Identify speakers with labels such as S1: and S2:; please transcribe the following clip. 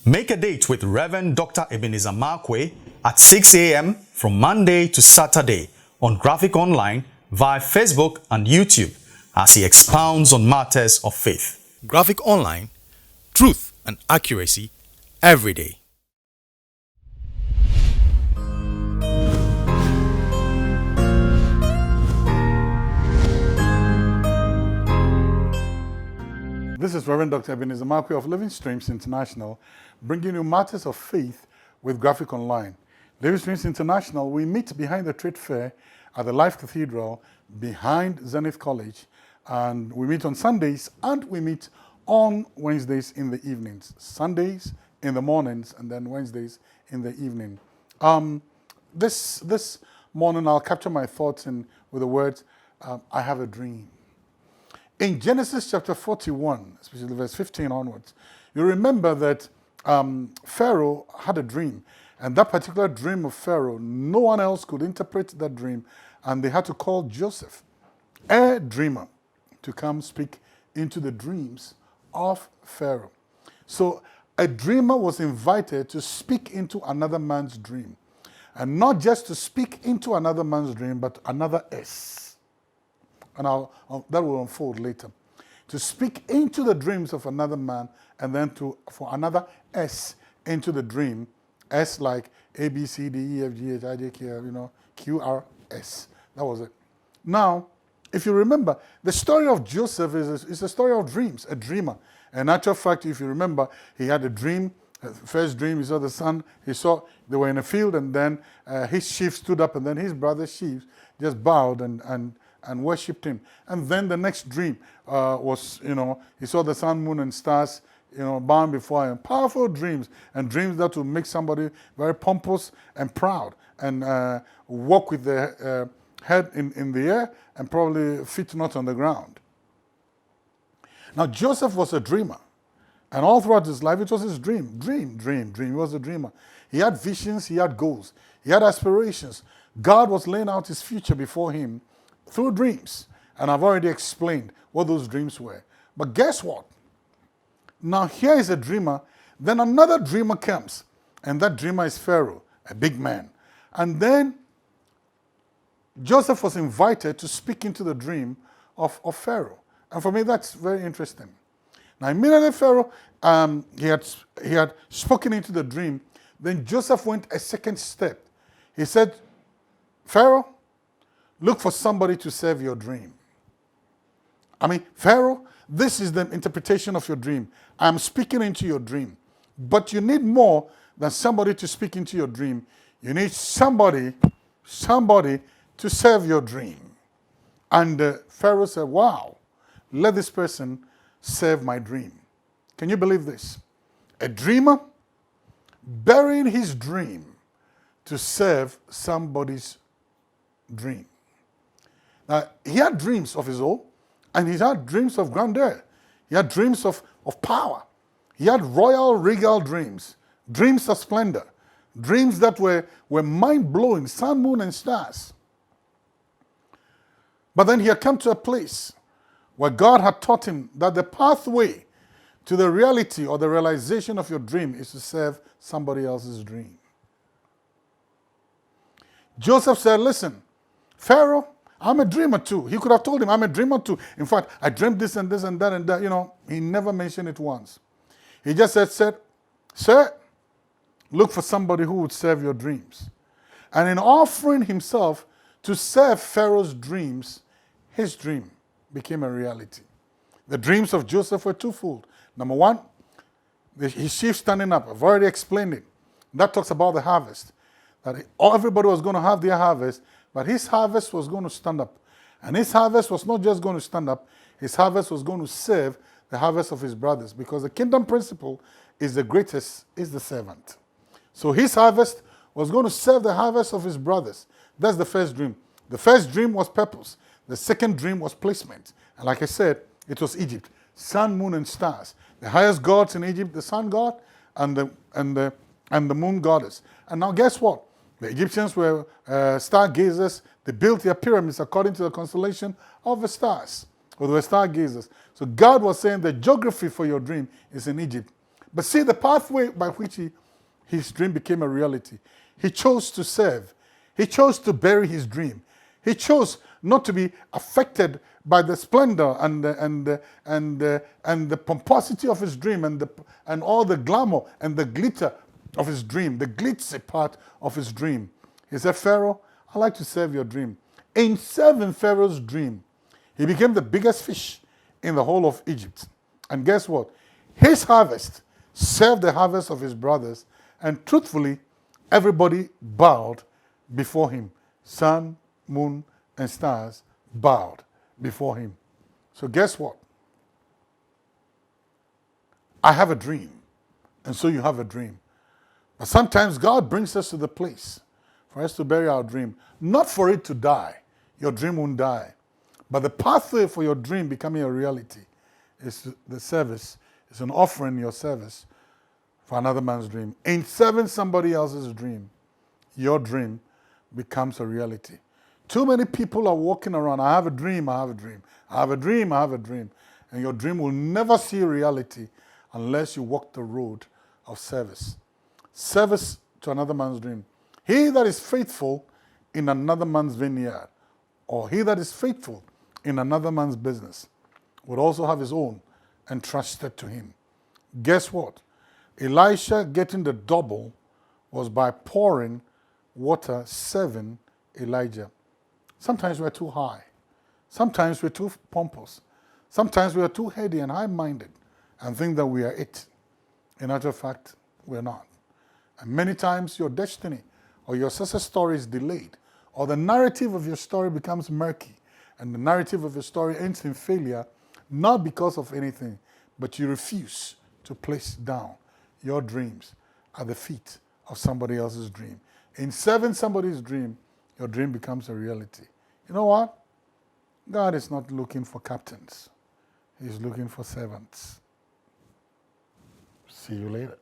S1: Make a date with Rev Dr Ebenezer Markwei at 6 a.m. from Monday to Saturday on Graphic Online via Facebook and YouTube as he expounds on matters of faith. Graphic Online, truth and accuracy every day.
S2: This is Rev Dr Ebenezer Markwei of Living Streams International, bringing you matters of faith with Graphic Online. Living Streams International, we meet behind the trade fair at the Life Cathedral behind Zenith College, and we meet on Sundays and we meet on Wednesdays in the evenings. Sundays in the mornings and then Wednesdays in the evening. This morning I'll capture my thoughts with the words, I have a dream. In Genesis chapter 41, especially verse 15 onwards, you remember that Pharaoh had a dream. And that particular dream of Pharaoh, no one else could interpret that dream. And they had to call Joseph, a dreamer, to come speak into the dreams of Pharaoh. So a dreamer was invited to speak into another man's dream. And not just to speak into another man's dream, but another S. And that will unfold later. To speak into the dreams of another man, and then for another S into the dream, S like A, B, C, D, E, F, G, H, I, J, K, Q, R, S. That was it. Now, if you remember, the story of Joseph is a story of dreams, a dreamer. In actual fact, if you remember, he had a dream. First dream, he saw the sun. He saw they were in a field, and then his sheep stood up, and then his brother's sheep just bowed and worshipped him. And then the next dream was, he saw the sun, moon, and stars, bowing before him. Powerful dreams, and dreams that will make somebody very pompous and proud, and walk with their head in the air and probably feet not on the ground. Now, Joseph was a dreamer, and all throughout his life, it was his dream. Dream. He was a dreamer. He had visions, he had goals, he had aspirations. God was laying out his future before him through dreams. And I've already explained what those dreams were. But guess what? Now here is a dreamer, then another dreamer comes. And that dreamer is Pharaoh, a big man. And then Joseph was invited to speak into the dream of Pharaoh. And for me, that's very interesting. Now immediately Pharaoh, he had spoken into the dream. Then Joseph went a second step. He said, Pharaoh, look for somebody to serve your dream. Pharaoh, this is the interpretation of your dream. I'm speaking into your dream. But you need more than somebody to speak into your dream. You need somebody to serve your dream. And Pharaoh said, wow, let this person serve my dream. Can you believe this? A dreamer burying his dream to serve somebody's dream. Now, he had dreams of his own, and he had dreams of grandeur. He had dreams of power. He had royal, regal dreams, dreams of splendor, dreams that were mind-blowing, sun, moon, and stars. But then he had come to a place where God had taught him that the pathway to the reality or the realization of your dream is to serve somebody else's dream. Joseph said, listen, Pharaoh, I'm a dreamer too. He could have told him, I'm a dreamer too. In fact, I dreamt this and this and that and that. He never mentioned it once. He just said, sir, look for somebody who would serve your dreams. And in offering himself to serve Pharaoh's dreams, his dream became a reality. The dreams of Joseph were twofold. Number one, his sheep standing up. I've already explained it. That talks about the harvest. That everybody was going to have their harvest, but his harvest was going to stand up. And his harvest was not just going to stand up, his harvest was going to serve the harvest of his brothers, because the kingdom principle is the greatest is the servant. So his harvest was going to serve the harvest of his brothers. That's the first dream. The first dream was purpose. The second dream was placement. And like I said, it was Egypt. Sun, moon, and stars. The highest gods in Egypt, the sun god and the moon goddess. And now guess what? The Egyptians were stargazers. They built their pyramids according to the constellation of the stars. Or they were stargazers. So God was saying the geography for your dream is in Egypt. But see, the pathway by which his dream became a reality. He chose to serve. He chose to bury his dream. He chose not to be affected by the splendor and the pomposity of his dream and all the glamour and the glitter of his dream, the glitzy part of his dream. He said, Pharaoh, I like to serve your dream. In serving Pharaoh's dream, he became the biggest fish in the whole of Egypt. And guess what? His harvest served the harvest of his brothers, and truthfully, everybody bowed before him. Sun, moon, and stars bowed before him. So guess what? I have a dream, and so you have a dream. But sometimes God brings us to the place for us to bury our dream, not for it to die. Your dream won't die. But the pathway for your dream becoming a reality is the service. It's an offering your service for another man's dream. In serving somebody else's dream, your dream becomes a reality. Too many people are walking around, I have a dream, I have a dream. I have a dream, I have a dream. And your dream will never see reality unless you walk the road of service. Service to another man's dream. He that is faithful in another man's vineyard, or he that is faithful in another man's business, would also have his own entrusted to him. Guess what? Elisha getting the double was by pouring water, serving Elijah. Sometimes we're too high. Sometimes we're too pompous. Sometimes we're too heady and high-minded and think that we are it. In actual fact, we're not. And many times your destiny or your success story is delayed, or the narrative of your story becomes murky, and the narrative of your story ends in failure, not because of anything, but you refuse to place down your dreams at the feet of somebody else's dream. In serving somebody's dream, your dream becomes a reality. You know what? God is not looking for captains. He's looking for servants. See you later.